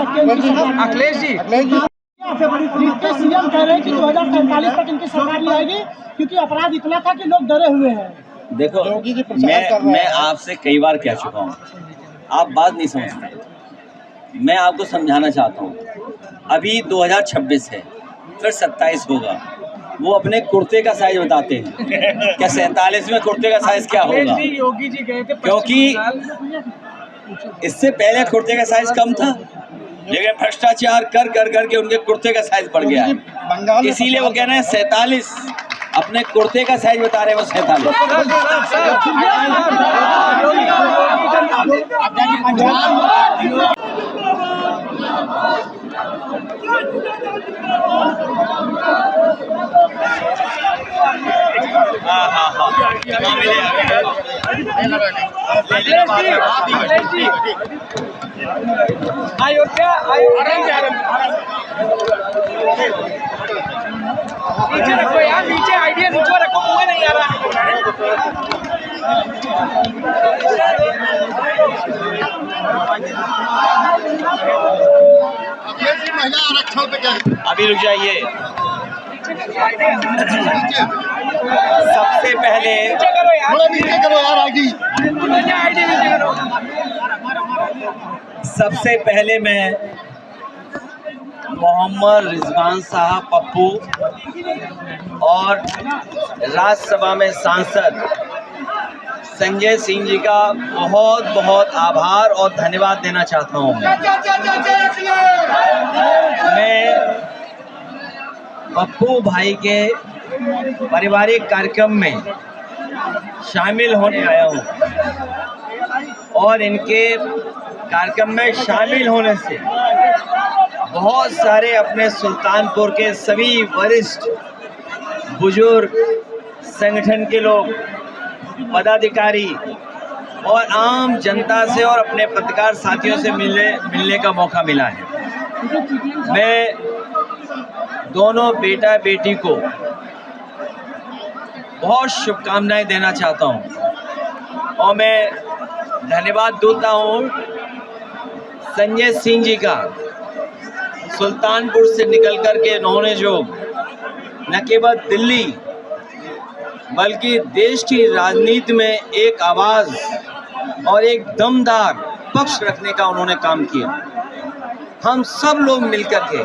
Akhilesh ji CM कह रहे हैं कि 2043 तक इनकी सरकार रहेगी क्योंकि अपराध इतना था कि लोग डरे हुए हैं। देखो, मैं आपसे कई बार कह चुका हूँ, आप बात नहीं समझते। मैं आपको समझाना चाहता हूँ, अभी 2026 है, फिर 27 होगा। वो अपने कुर्ते का साइज बताते हैं क्या 47 में कुर्ते का साइज क्या होगा? योगी जी गए थे क्योंकि इससे पहले कुर्ते का साइज कम था, लेकिन भ्रष्टाचार कर कर करके उनके कुर्ते का साइज बढ़ गया है। इसीलिए वो कह रहे हैं 47, अपने कुर्ते का साइज बता रहे हैं वो 47। अयोध्या नीचे रखो यार, नीचे आइडिया नीचे रखो, मुझे नहीं आ रहा। महिला आरक्षण पे क्या अभी रुक जाइए। सबसे पहले नीचे करो यार आईडी नीचे करो। सबसे पहले मैं मोहम्मद रिजवान साहब पप्पू और राज्यसभा में सांसद संजय सिंह जी का बहुत बहुत आभार और धन्यवाद देना चाहता हूँ। मैं पप्पू भाई के पारिवारिक कार्यक्रम में शामिल होने आया हूँ और इनके कार्यक्रम में शामिल होने से बहुत सारे अपने सुल्तानपुर के सभी वरिष्ठ बुजुर्ग संगठन के लोग, पदाधिकारी और आम जनता से और अपने पत्रकार साथियों से मिलने का मौका मिला है। मैं दोनों बेटा बेटी को बहुत शुभकामनाएं देना चाहता हूं और मैं धन्यवाद देता हूं संजय सिंह जी का। सुल्तानपुर से निकल कर के इन्होंने जो न केवल दिल्ली बल्कि देश की राजनीति में एक आवाज़ और एक दमदार पक्ष रखने का उन्होंने काम किया। हम सब लोग मिलकर के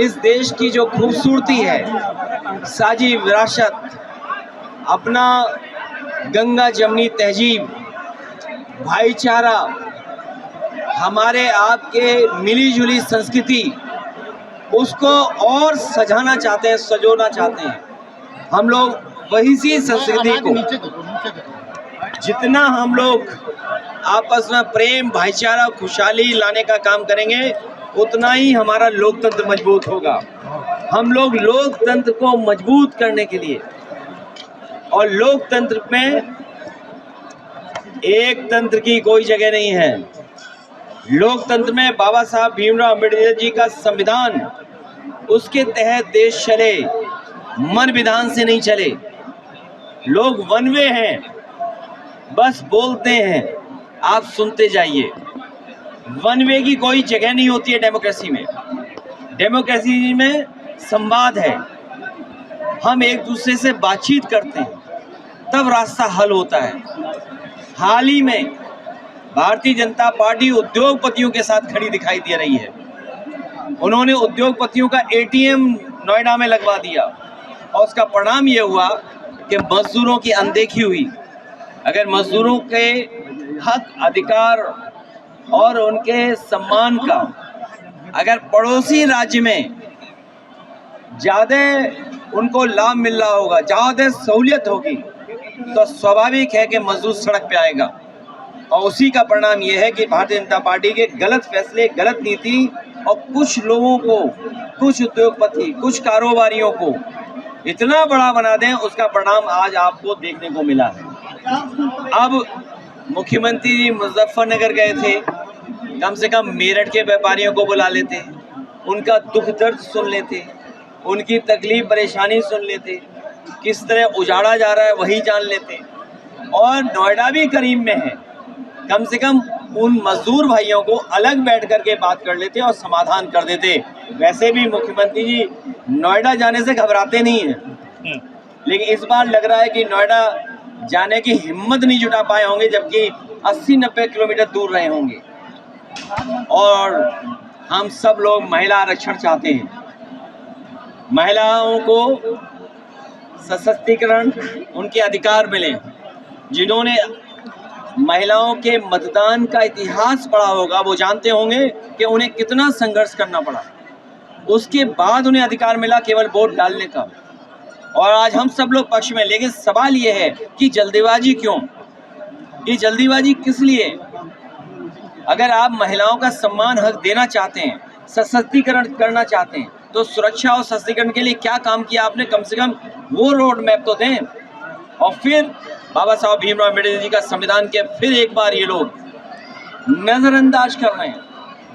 इस देश की जो खूबसूरती है, साझी विरासत, अपना गंगा जमनी तहजीब, भाईचारा, हमारे आपके मिली जुली संस्कृति, उसको और सजाना चाहते हैं, सजोना चाहते हैं। हम लोग वही सी संस्कृति को जितना हम लोग आपस में प्रेम, भाईचारा, खुशहाली लाने का काम करेंगे, उतना ही हमारा लोकतंत्र मजबूत होगा। हम लोग लोकतंत्र को मजबूत करने के लिए, और लोकतंत्र में एक तंत्र की कोई जगह नहीं है। लोकतंत्र में बाबा साहब भीमराव अम्बेडकर जी का संविधान, उसके तहत देश चले, मन विधान से नहीं चले। लोग वन वे हैं, बस बोलते हैं, आप सुनते जाइए। वन वे की कोई जगह नहीं होती है डेमोक्रेसी में। डेमोक्रेसी में संवाद है, हम एक दूसरे से बातचीत करते हैं, तब रास्ता हल होता है। हाल ही में भारतीय जनता पार्टी उद्योगपतियों के साथ खड़ी दिखाई दे रही है। उन्होंने उद्योगपतियों का एटीएम नोएडा में लगवा दिया और उसका परिणाम ये हुआ कि मजदूरों की अनदेखी हुई। अगर मजदूरों के हक, अधिकार और उनके सम्मान का अगर पड़ोसी राज्य में ज़्यादा उनको लाभ मिल रहा होगा, ज़्यादा सहूलियत होगी, तो स्वाभाविक है कि मजदूर सड़क पे आएगा। और उसी का परिणाम ये है कि भारतीय जनता पार्टी के गलत फैसले, गलत नीति और कुछ लोगों को, कुछ उद्योगपति, कुछ कारोबारियों को इतना बड़ा बना दें, उसका परिणाम आज आपको देखने को मिला है। अब मुख्यमंत्री जी मुजफ्फरनगर गए थे, कम से कम मेरठ के व्यापारियों को बुला लेते, उनका दुख दर्द सुन लेते, उनकी तकलीफ परेशानी सुन लेते, किस तरह उजाड़ा जा रहा है वही जान लेते। और नोएडा भी करीब में है, कम से कम उन मजदूर भाइयों को अलग बैठ करके बात कर लेते और समाधान कर देते। वैसे भी मुख्यमंत्री जी नोएडा जाने से घबराते नहीं हैं, लेकिन इस बार लग रहा है कि नोएडा जाने की हिम्मत नहीं जुटा पाए होंगे, जबकि 80-90 किलोमीटर दूर रहे होंगे। और हम सब लोग महिला आरक्षण चाहते हैं, महिलाओं को सशक्तिकरण, उनके अधिकार मिले। जिन्होंने महिलाओं के मतदान का इतिहास पढ़ा होगा वो जानते होंगे कि उन्हें कितना संघर्ष करना पड़ा, उसके बाद उन्हें अधिकार मिला केवल वोट डालने का। और आज हम सब लोग पक्ष में, लेकिन सवाल ये है कि जल्दीबाजी क्यों? ये जल्दीबाजी किस लिए? अगर आप महिलाओं का सम्मान हक देना चाहते हैं, सशक्तिकरण करना चाहते हैं, तो सुरक्षा और सशक्तिकरण के लिए क्या काम किया आपने? कम से कम वो रोड मैप तो दें। और फिर बाबा साहब भीमराव अम्बेडकर जी का संविधान के फिर एक बार ये लोग नज़रअंदाज कर रहे हैं।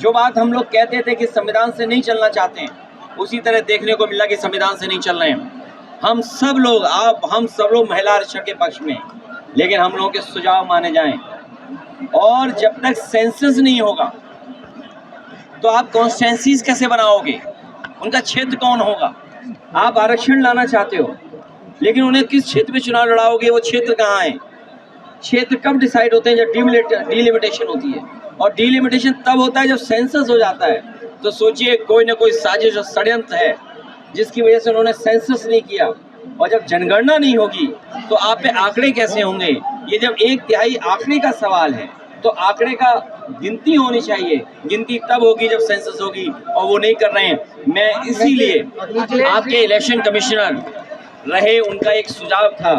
जो बात हम लोग कहते थे कि संविधान से नहीं चलना चाहते हैं, उसी तरह देखने को मिला कि संविधान से नहीं चल रहे हैं। हम सब लोग महिला आरक्षण के पक्ष में, लेकिन हम लोगों के सुझाव माने जाएं। और जब तक सेंसस नहीं होगा तो आप कॉन्स्टिट्यूएंसीज कैसे बनाओगे? उनका क्षेत्र कौन होगा? आप आरक्षण लाना चाहते हो, लेकिन उन्हें किस क्षेत्र में चुनाव लड़ाओगे? वो क्षेत्र कहाँ है? क्षेत्र कब डिसाइड होते हैं? जब डिलिमिटेशन होती है, और डिलिमिटेशन तब होता है जब सेंसस हो जाता है। तो सोचिए, कोई ना कोई साजिश और षड्यंत्र है जिसकी वजह से उन्होंने सेंसस नहीं किया। और जब जनगणना नहीं होगी तो आप पे आंकड़े कैसे होंगे? ये जब 1/3 आंकड़े का सवाल है, तो आंकड़े का गिनती होनी चाहिए। गिनती तब होगी जब सेंसस होगी, और वो नहीं कर रहे हैं। मैं इसीलिए आपके इलेक्शन कमिश्नर रहे, उनका एक सुझाव था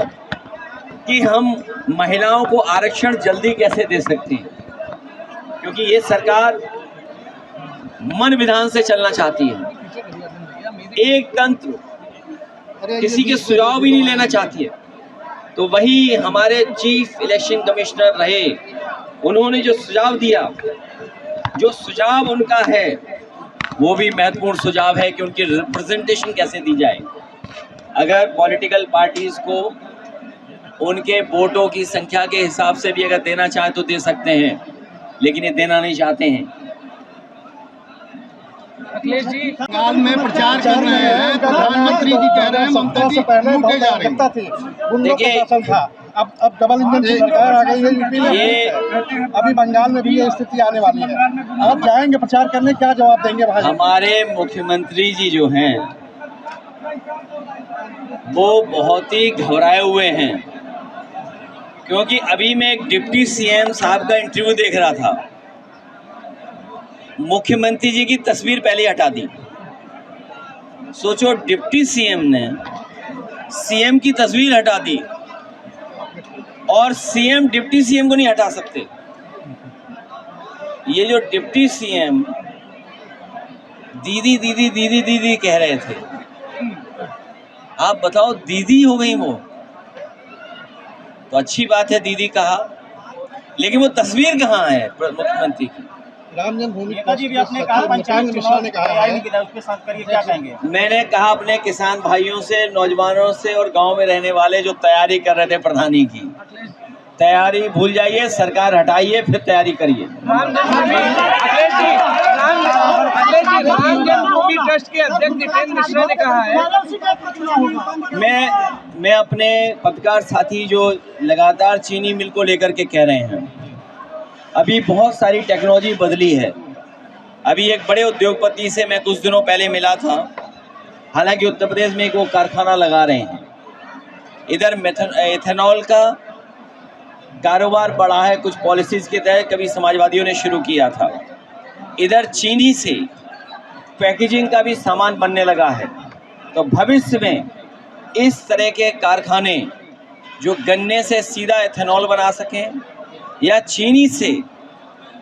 कि हम महिलाओं को आरक्षण जल्दी कैसे दे सकते हैं, क्योंकि ये सरकार मन विधान से चलना चाहती है, एक तंत्र, किसी के सुझाव भी नहीं लेना चाहती है। तो वही हमारे चीफ इलेक्शन कमिश्नर रहे, उन्होंने जो सुझाव दिया, जो सुझाव उनका है वो भी महत्वपूर्ण सुझाव है कि उनकी रिप्रेजेंटेशन कैसे दी जाए। अगर पॉलिटिकल पार्टीज़ को उनके वोटों की संख्या के हिसाब से भी अगर देना चाहें तो दे सकते हैं, लेकिन ये देना नहीं चाहते हैं। अखिलेश जी बंगाल में प्रचार कर रहे हैं, प्रधानमंत्री जी कह रहे हैं ममता जी लूटे जा रही हैं। देखिए, अब डबल इंजन की सरकार आ गई है यूपी में, ये अभी बंगाल में भी ये स्थिति आने वाली है। आप जाएंगे प्रचार करने, क्या जवाब देंगे भाई? हमारे मुख्यमंत्री जी जो हैं वो बहुत ही घबराए हुए हैं, क्योंकि अभी मैं एक डिप्टी सीएम साहब का इंटरव्यू देख रहा था। मुख्यमंत्री जी की तस्वीर पहले हटा दी। सोचो, डिप्टी सीएम ने सीएम की तस्वीर हटा दी, और सीएम डिप्टी सीएम को नहीं हटा सकते। ये जो डिप्टी सीएम दीदी दीदी दीदी दीदी कह रहे थे, आप बताओ, दीदी हो गई वो तो अच्छी बात है, दीदी कहा, लेकिन वो तस्वीर कहाँ है मुख्यमंत्री की? राम जन्मभूमि जी भी आपने कहा, पंचायत चुनाव ने कहा है, उसके साथ करिए, क्या कहेंगे? मैंने कहा अपने किसान भाइयों से, नौजवानों से और गांव में रहने वाले जो तैयारी कर रहे थे प्रधानी की, तैयारी भूल जाइए, सरकार हटाइए, फिर तैयारी करिए। राम जन्मभूमि ट्रस्ट के अध्यक्ष दीपेंद्र मिश्रा ने कहा है, मैं अपने पत्रकार साथी जो लगातार चीनी मिल को लेकर के कह रहे हैं, अभी बहुत सारी टेक्नोलॉजी बदली है। अभी एक बड़े उद्योगपति से मैं कुछ दिनों पहले मिला था, हालांकि उत्तर प्रदेश में एक वो कारखाना लगा रहे हैं। इधर एथेनॉल का कारोबार बढ़ा है, कुछ पॉलिसीज़ के तहत कभी समाजवादियों ने शुरू किया था। इधर चीनी से पैकेजिंग का भी सामान बनने लगा है। तो भविष्य में इस तरह के कारखाने जो गन्ने से सीधा एथेनॉल बना सकें, या चीनी से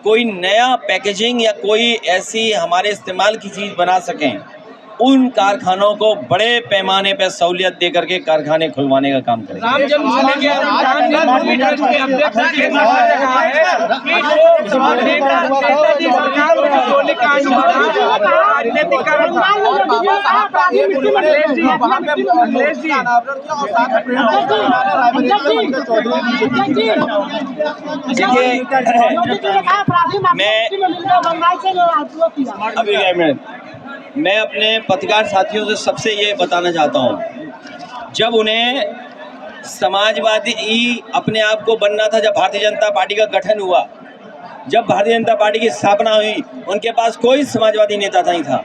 कोई नया पैकेजिंग या कोई ऐसी हमारे इस्तेमाल की चीज़ बना सकें, उन कारखानों को बड़े पैमाने पर सहूलियत दे करके कारखाने खुलवाने का काम करें। राम जन्मभूमि ट्रस्ट के अध्यक्ष दीपेंद्र मिश्रा ने कहा है कि जो नेताजी सरकार उनके बोलने का कांड हुआ था, राजनीतिक कारण था। अखिलेश जी, अभी एक मिनट, मैं अपने पत्रकार साथियों से सबसे ये बताना चाहता हूँ, जब उन्हें समाजवादी अपने आप को बनना था, जब भारतीय जनता पार्टी का गठन हुआ, जब भारतीय जनता पार्टी की स्थापना हुई, उनके पास कोई समाजवादी नेता नहीं था।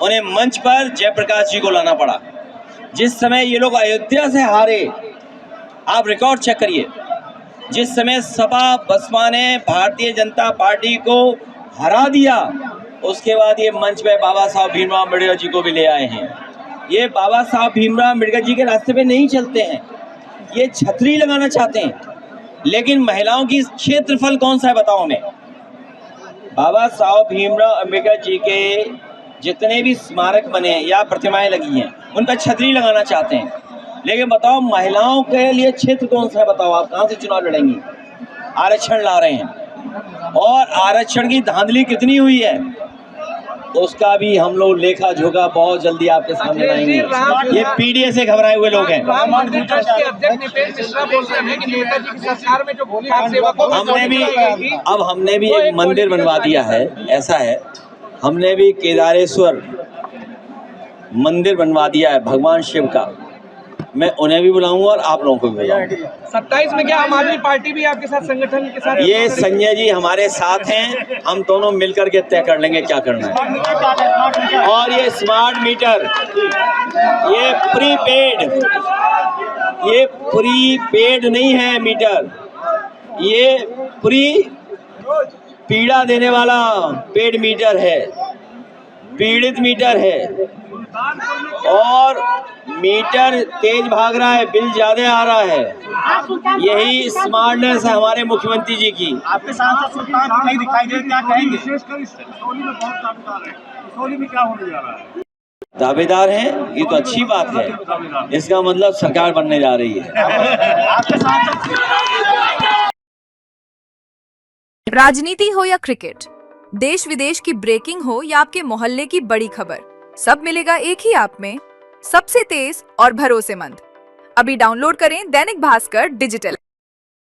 उन्हें मंच पर जयप्रकाश जी को लाना पड़ा। जिस समय ये लोग अयोध्या से हारे, आप रिकॉर्ड चेक करिए, जिस समय सपा बसपा ने भारतीय जनता पार्टी को हरा दिया, उसके बाद ये मंच पे बाबा साहब भीमराव अम्बेडकर जी को भी ले आए हैं। ये बाबा साहब भीमराव अम्बेडकर जी के रास्ते पे नहीं चलते हैं, ये छतरी लगाना चाहते हैं। लेकिन महिलाओं की क्षेत्रफल कौन सा है बताओ हमें। बाबा साहब भीमराव अम्बेडकर जी के जितने भी स्मारक बने हैं या प्रतिमाएं लगी हैं, उन पर छतरी लगाना चाहते हैं। लेकिन बताओ महिलाओं के लिए क्षेत्र कौन सा है बताओ, आप कहाँ से चुनाव लड़ेंगी। आरक्षण ला रहे हैं, और आरक्षण की धांधली कितनी हुई है उसका भी हम लोग लेखा जोखा बहुत जल्दी आपके सामने लाएंगे। ये पीडीए से घबराए हुए लोग हैं। राम मंदिर ट्रस्ट के अध्यक्ष नितेश मिश्रा बोल रहे हैं कि नेताजी की सरकार में जो भूमिहार सेवकों हमने भी एक मंदिर बनवा दिया है। ऐसा है, हमने भी केदारेश्वर मंदिर बनवा दिया है भगवान शिव का। मैं उन्हें भी बुलाऊंगा और आप लोगों को भी बुलाऊंगा। 27 में क्या आम आदमी पार्टी भी आपके साथ, संगठन के साथ? ये संजय जी हमारे साथ हैं, हम दोनों मिलकर के तय कर लेंगे क्या करना है। और ये स्मार्ट मीटर, ये प्रीपेड नहीं है मीटर, ये पीड़ा देने वाला पेड मीटर है, पीड़ित मीटर है। और मीटर तेज भाग रहा है, बिल ज्यादा आ रहा है। यही स्मार्टनेस है हमारे मुख्यमंत्री जी की। आपके सांसद सुल्तान नहीं दिखाई दे, क्या कहेंगे? विशेषकर सोली में बहुत दावेदार है, सोली में क्या होने जा रहा है? दावेदार हैं, ये तो अच्छी बात है। इसका मतलब सरकार बनने जा रही है। आपके सांसद राजनीति हो या क्रिकेट, देश विदेश की ब्रेकिंग हो या आपके मोहल्ले की बड़ी खबर, सब मिलेगा एक ही ऐप में, सबसे तेज और भरोसेमंद। अभी डाउनलोड करें दैनिक भास्कर डिजिटल।